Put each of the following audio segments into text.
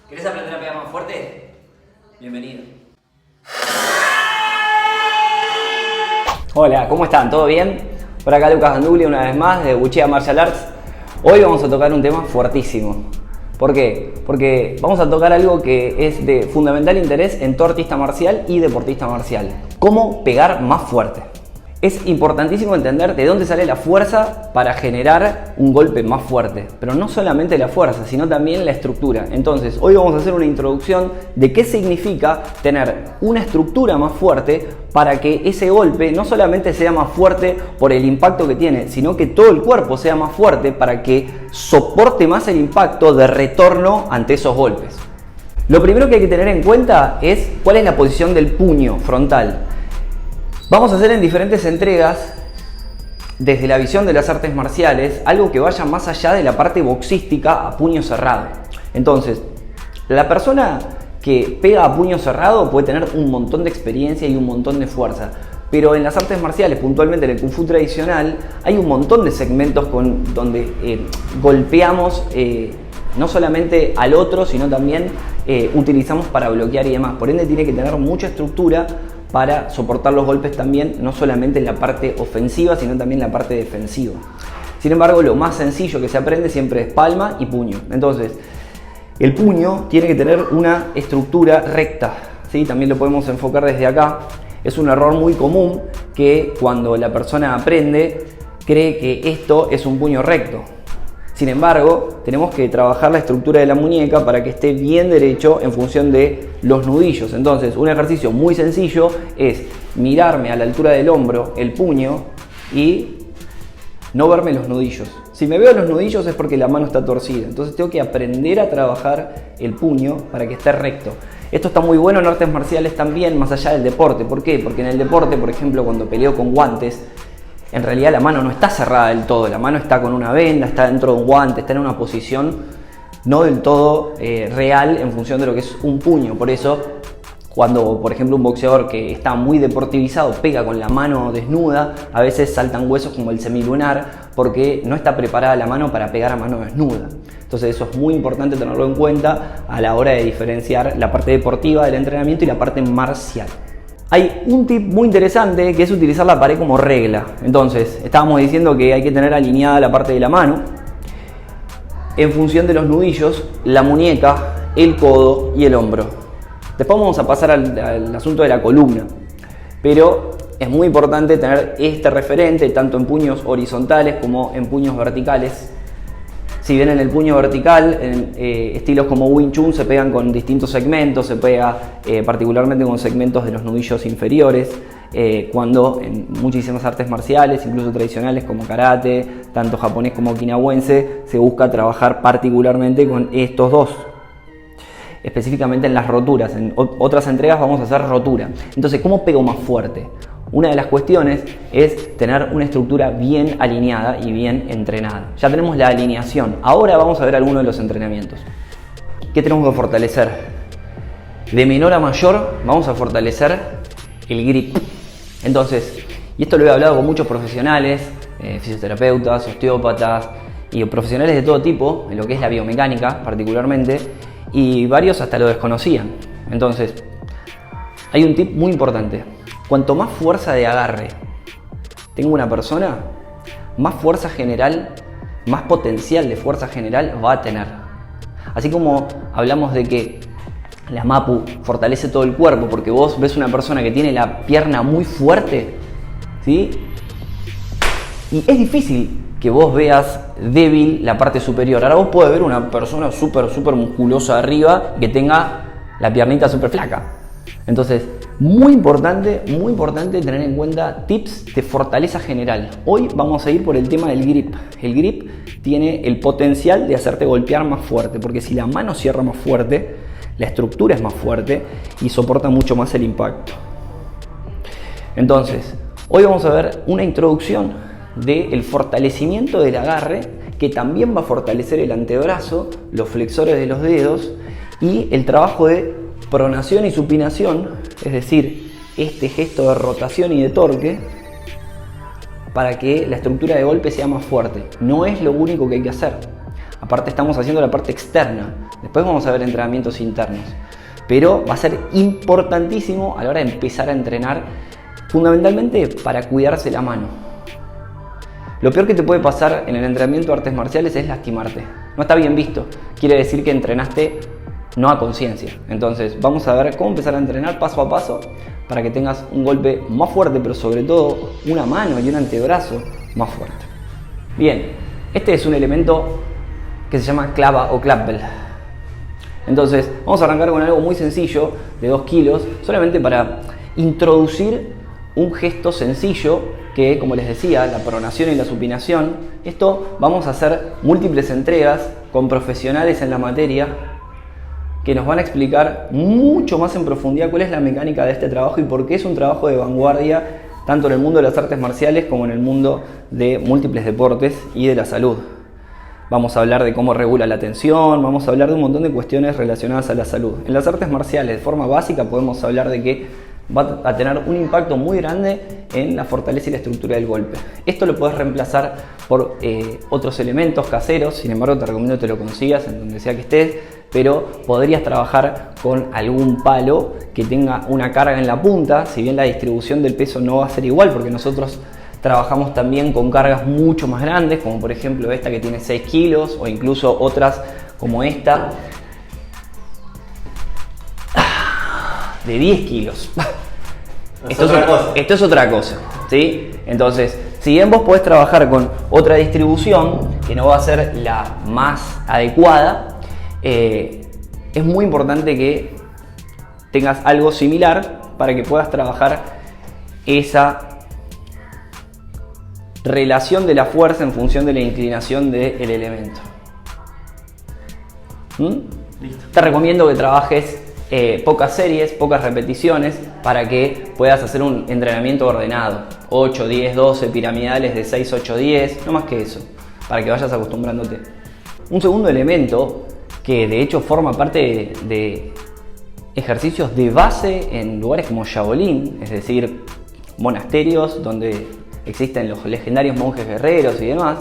¿Querés aprender a pegar más fuerte? Bienvenido. Hola, ¿cómo están? ¿Todo bien? Por acá Lucas Ganduli una vez más de Buchea Martial Arts. Hoy vamos a tocar un tema fuertísimo. ¿Por qué? Porque vamos a tocar algo que es de fundamental interés en todo artista marcial y deportista marcial. ¿Cómo pegar más fuerte? Es importantísimo entender de dónde sale la fuerza para generar un golpe más fuerte. Pero no solamente la fuerza, sino también la estructura. Entonces, hoy vamos a hacer una introducción de qué significa tener una estructura más fuerte para que ese golpe no solamente sea más fuerte por el impacto que tiene, sino que todo el cuerpo sea más fuerte para que soporte más el impacto de retorno ante esos golpes. Lo primero que hay que tener en cuenta es cuál es la posición del puño frontal. Vamos a hacer en diferentes entregas, desde la visión de las artes marciales, algo que vaya más allá de la parte boxística a puño cerrado. Entonces, la persona que pega a puño cerrado puede tener un montón de experiencia y un montón de fuerza. Pero en las artes marciales, puntualmente en el Kung Fu tradicional, hay un montón de segmentos donde golpeamos no solamente al otro, sino también utilizamos para bloquear y demás. Por ende, tiene que tener mucha estructura para soportar los golpes también, no solamente en la parte ofensiva, sino también en la parte defensiva. Sin embargo, lo más sencillo que se aprende siempre es palma y puño. Entonces, el puño tiene que tener una estructura recta, ¿sí? También lo podemos enfocar desde acá. Es un error muy común que cuando la persona aprende, cree que esto es un puño recto. Sin embargo, tenemos que trabajar la estructura de la muñeca para que esté bien derecho en función de los nudillos. Entonces, un ejercicio muy sencillo es mirarme a la altura del hombro el puño y no verme los nudillos. Si me veo los nudillos es porque la mano está torcida. Entonces tengo que aprender a trabajar el puño para que esté recto. Esto está muy bueno en artes marciales también, más allá del deporte. ¿Por qué? Porque en el deporte, por ejemplo, cuando peleo con guantes, en realidad la mano no está cerrada del todo, la mano está con una venda, está dentro de un guante, está en una posición no del todo real en función de lo que es un puño. Por eso, cuando por ejemplo un boxeador que está muy deportivizado pega con la mano desnuda, a veces saltan huesos como el semilunar porque no está preparada la mano para pegar a mano desnuda. Entonces eso es muy importante tenerlo en cuenta a la hora de diferenciar la parte deportiva del entrenamiento y la parte marcial. Hay un tip muy interesante que es utilizar la pared como regla. Entonces, estábamos diciendo que hay que tener alineada la parte de la mano en función de los nudillos, la muñeca, el codo y el hombro. Después vamos a pasar al asunto de la columna, pero es muy importante tener este referente tanto en puños horizontales como en puños verticales. Si bien en el puño vertical, en estilos como Wing Chun se pegan con distintos segmentos, se pega particularmente con segmentos de los nudillos inferiores, cuando en muchísimas artes marciales, incluso tradicionales como karate, tanto japonés como okinawense, se busca trabajar particularmente con estos dos. Específicamente en las roturas, en otras entregas vamos a hacer rotura. Entonces, ¿cómo pego más fuerte? Una de las cuestiones es tener una estructura bien alineada y bien entrenada. Ya tenemos la alineación. Ahora vamos a ver algunos de los entrenamientos. ¿Qué tenemos que fortalecer? De menor a mayor vamos a fortalecer el grip. Entonces, y esto lo he hablado con muchos profesionales, fisioterapeutas, osteópatas y profesionales de todo tipo, en lo que es la biomecánica particularmente, y varios hasta lo desconocían. Entonces, hay un tip muy importante. Cuanto más fuerza de agarre tenga una persona, más fuerza general, más potencial de fuerza general va a tener. Así como hablamos de que la MAPU fortalece todo el cuerpo, porque vos ves una persona que tiene la pierna muy fuerte, ¿sí? Y es difícil que vos veas débil la parte superior. Ahora vos podés ver una persona súper musculosa arriba que tenga la piernita súper flaca. Entonces, muy importante tener en cuenta tips de fortaleza general. Hoy vamos a ir por el tema del grip. El grip tiene el potencial de hacerte golpear más fuerte, porque si la mano cierra más fuerte, la estructura es más fuerte y soporta mucho más el impacto. Entonces, hoy vamos a ver una introducción del fortalecimiento del agarre, que también va a fortalecer el antebrazo, los flexores de los dedos y el trabajo de pronación y supinación, es decir, este gesto de rotación y de torque para que la estructura de golpe sea más fuerte. No es lo único que hay que hacer. Aparte estamos haciendo la parte externa. Después vamos a ver entrenamientos internos. Pero va a ser importantísimo a la hora de empezar a entrenar, fundamentalmente para cuidarse la mano. Lo peor que te puede pasar en el entrenamiento de artes marciales es lastimarte. No está bien visto. Quiere decir que entrenaste no a conciencia. Entonces vamos a ver cómo empezar a entrenar paso a paso para que tengas un golpe más fuerte, pero sobre todo una mano y un antebrazo más fuerte. Bien, este es un elemento que se llama clava o clapbell. Entonces vamos a arrancar con algo muy sencillo de 2 kilos, solamente para introducir un gesto sencillo que, como les decía, la pronación y la supinación. Esto vamos a hacer múltiples entregas con profesionales en la materia que nos van a explicar mucho más en profundidad cuál es la mecánica de este trabajo y por qué es un trabajo de vanguardia tanto en el mundo de las artes marciales como en el mundo de múltiples deportes y de la salud. Vamos a hablar de cómo regula la tensión, vamos a hablar de un montón de cuestiones relacionadas a la salud. En las artes marciales, de forma básica, podemos hablar de que va a tener un impacto muy grande en la fortaleza y la estructura del golpe. Esto lo puedes reemplazar por otros elementos caseros, sin embargo te recomiendo que te lo consigas en donde sea que estés, pero podrías trabajar con algún palo que tenga una carga en la punta, si bien la distribución del peso no va a ser igual, porque nosotros trabajamos también con cargas mucho más grandes, como por ejemplo esta que tiene 6 kilos, o incluso otras como esta de 10 kilos. Esto es otra cosa, ¿sí? Entonces, si bien vos podés trabajar con otra distribución, que no va a ser la más adecuada, es muy importante que tengas algo similar para que puedas trabajar esa relación de la fuerza en función de la inclinación del elemento. Te recomiendo que trabajes pocas series, pocas repeticiones para que puedas hacer un entrenamiento ordenado. 8, 10, 12 piramidales de 6, 8, 10, no más que eso, para que vayas acostumbrándote. Un segundo elemento que de hecho forma parte de ejercicios de base en lugares como Shaolin, es decir, monasterios donde existen los legendarios monjes guerreros y demás.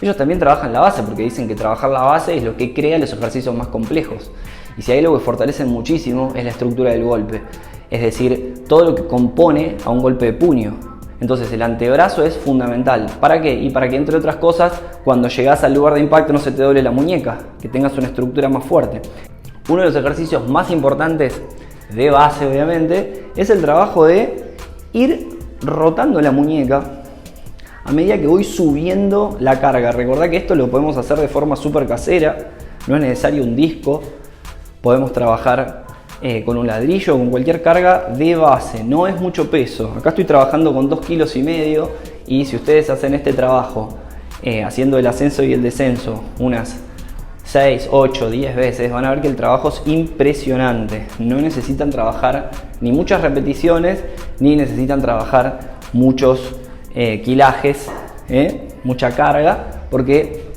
Ellos también trabajan la base porque dicen que trabajar la base es lo que crea los ejercicios más complejos. Y si hay algo que fortalecen muchísimo es la estructura del golpe, es decir, todo lo que compone a un golpe de puño. Entonces el antebrazo es fundamental. ¿Para qué? Y para que, entre otras cosas, cuando llegas al lugar de impacto no se te doble la muñeca, que tengas una estructura más fuerte. Uno de los ejercicios más importantes de base, obviamente, es el trabajo de ir rotando la muñeca a medida que voy subiendo la carga. Recordá que esto lo podemos hacer de forma súper casera, no es necesario un disco, podemos trabajar con un ladrillo o con cualquier carga de base, no es mucho peso. Acá estoy trabajando con 2,5 kilos y si ustedes hacen este trabajo haciendo el ascenso y el descenso unas 6, 8, 10 veces, van a ver que el trabajo es impresionante. No necesitan trabajar ni muchas repeticiones, ni necesitan trabajar muchos kilajes, mucha carga, porque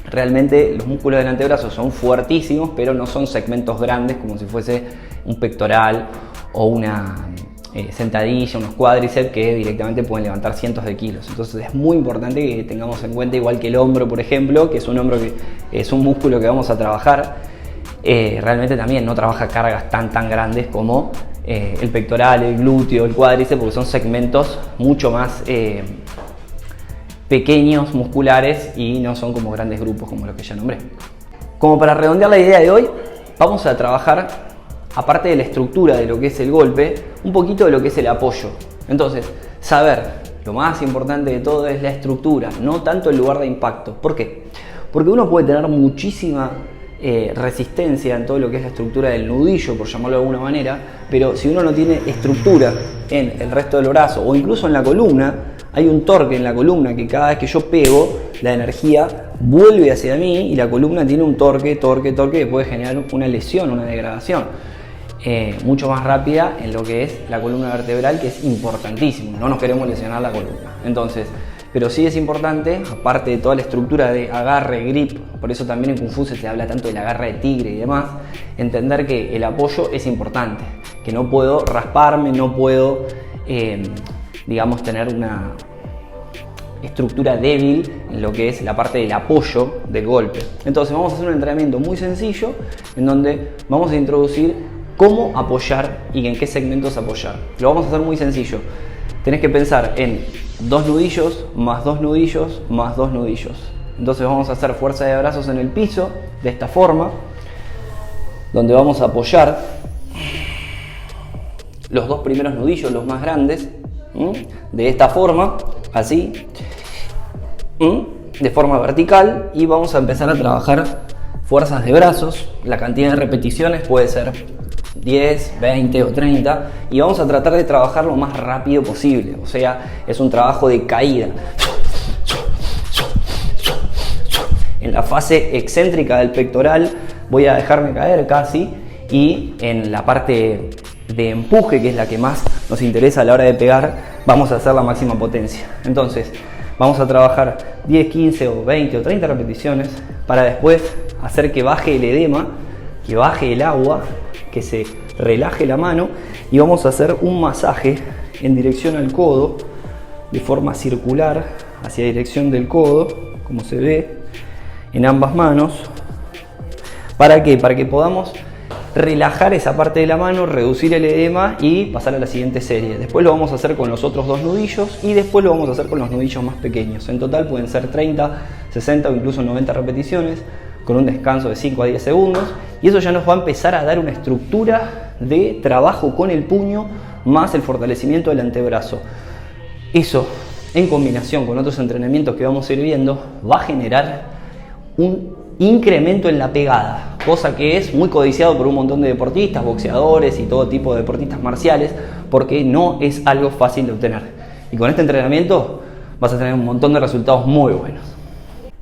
realmente los músculos del antebrazo son fuertísimos, pero no son segmentos grandes como si fuese un pectoral o una sentadilla, unos cuádriceps que directamente pueden levantar cientos de kilos. Entonces es muy importante que tengamos en cuenta, igual que el hombro, por ejemplo, que es un hombro que es un músculo que vamos a trabajar, realmente también no trabaja cargas tan grandes como el pectoral, el glúteo, el cuádriceps, porque son segmentos mucho más pequeños, musculares, y no son como grandes grupos como los que ya nombré. Como para redondear la idea de hoy, vamos a trabajar, aparte de la estructura de lo que es el golpe, un poquito de lo que es el apoyo. Entonces, saber, lo más importante de todo es la estructura, no tanto el lugar de impacto. ¿Por qué? Porque uno puede tener muchísima resistencia en todo lo que es la estructura del nudillo, por llamarlo de alguna manera, pero si uno no tiene estructura en el resto del brazo o incluso en la columna, hay un torque en la columna que cada vez que yo pego, la energía vuelve hacia mí y la columna tiene un torque que puede generar una lesión, una degradación mucho más rápida en lo que es la columna vertebral, que es importantísimo. No nos queremos lesionar la columna. Entonces, pero sí es importante, aparte de toda la estructura de agarre, grip, por eso también en Kung Fu se habla tanto del agarre de tigre y demás, entender que el apoyo es importante, que no puedo rasparme, no puedo, digamos, tener estructura débil en lo que es la parte del apoyo del golpe. Entonces vamos a hacer un entrenamiento muy sencillo en donde vamos a introducir cómo apoyar y en qué segmentos apoyar. Lo vamos a hacer muy sencillo. Tenés que pensar en 2 nudillos, más 2 nudillos, más 2 nudillos. Entonces vamos a hacer fuerza de brazos en el piso, de esta forma, donde vamos a apoyar los 2 primeros nudillos, los más grandes, de esta forma, así, de forma vertical, y vamos a empezar a trabajar fuerzas de brazos. La cantidad de repeticiones puede ser 10, 20 o 30, y vamos a tratar de trabajar lo más rápido posible, o sea, es un trabajo de caída. En la fase excéntrica del pectoral voy a dejarme caer casi, y en la parte de empuje, que es la que más nos interesa a la hora de pegar, vamos a hacer la máxima potencia. Entonces vamos a trabajar 10, 15 o 20 o 30 repeticiones para después hacer que baje el edema, que baje el agua, que se relaje la mano, y vamos a hacer un masaje en dirección al codo de forma circular hacia dirección del codo, como se ve en ambas manos. ¿Para qué? Para que podamos relajar esa parte de la mano, reducir el edema y pasar a la siguiente serie. Después lo vamos a hacer con los otros 2 nudillos y después lo vamos a hacer con los nudillos más pequeños. En total pueden ser 30, 60 o incluso 90 repeticiones con un descanso de 5 a 10 segundos, y eso ya nos va a empezar a dar una estructura de trabajo con el puño más el fortalecimiento del antebrazo. Eso, en combinación con otros entrenamientos que vamos a ir viendo, va a generar un incremento en la pegada, cosa que es muy codiciado por un montón de deportistas, boxeadores y todo tipo de deportistas marciales, porque no es algo fácil de obtener. Y con este entrenamiento vas a tener un montón de resultados muy buenos.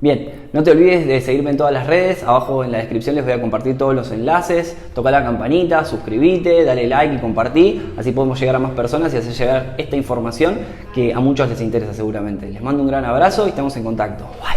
Bien, no te olvides de seguirme en todas las redes. Abajo en la descripción les voy a compartir todos los enlaces. Toca la campanita, suscríbete, dale like y compartí. Así podemos llegar a más personas y hacer llegar esta información que a muchos les interesa seguramente. Les mando un gran abrazo y estamos en contacto. Bye.